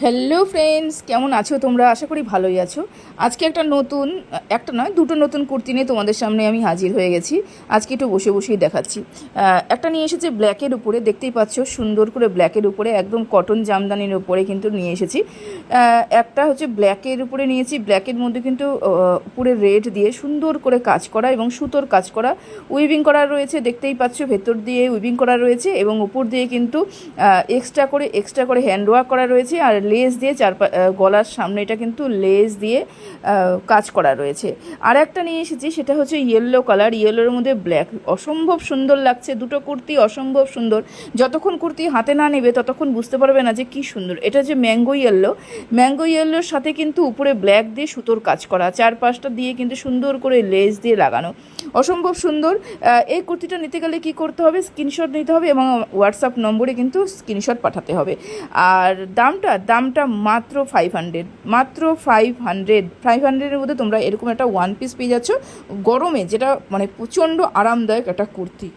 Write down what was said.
Hello friends, কেমন আছো তোমরা? আশা করি ভালোই আছো। আজকে একটা নয় দুটো নতুন কুর্তি নিয়ে তোমাদের সামনে আমি হাজির হয়ে গেছি। আজকে একটু বসে বসেই দেখাচ্ছি। একটা নিয়ে এসেছি ব্ল্যাকের উপরে, দেখতেই পাচ্ছ সুন্দর করে ব্ল্যাকের উপরে একদম কটন জামদানির উপরে কিন্তু নিয়ে এসেছি। একটা হচ্ছে ব্ল্যাকের উপরে নিয়েছি, ব্ল্যাকের মধ্যে কিন্তু উপরে রেড দিয়ে সুন্দর করে কাজ করা এবং সুতোর কাজ করা, উইভিং করা রয়েছে। দেখতেই পাচ্ছ ভেতর দিয়ে উইভিং করা রয়েছে এবং উপর দিয়ে কিন্তু এক্সট্রা করে হ্যান্ড ওয়ার্ক করা রয়েছে আর লেস দিয়ে গলার সামনেটা কিন্তু লেস দিয়ে কাজ করা রয়েছে। আর একটা নিয়ে এসেছি, সেটা হচ্ছে ইয়েলো কালার, ইয়েলোর মধ্যে ব্ল্যাক, অসম্ভব সুন্দর লাগছে। দুটো কুর্তি অসম্ভব সুন্দর। যতক্ষণ কুর্তি হাতে না নেবে ততক্ষণ বুঝতে পারবে না যে কি সুন্দর। এটা যে ম্যাঙ্গো ইয়েলোর সাথে কিন্তু উপরে ব্ল্যাক দিয়ে সুতোর কাজ করা, চারপাশটা দিয়ে কিন্তু সুন্দর করে লেস দিয়ে লাগানো, অসম্ভব সুন্দর। এই কুর্তিটা নিতে গেলে কি করতে হবে? স্ক্রিনশট নিতে হবে এবং হোয়াটসঅ্যাপ নম্বরে কিন্তু স্ক্রিনশট পাঠাতে হবে। আর দামটা মাত্র 500, মাত্র 500 মধ্যে তোমরা এরকম একটা ওয়ান পিস পেয়ে যাচ্ছ গরমে, যেটা মানে প্রচণ্ড আরামদায়ক একটা কুর্তি।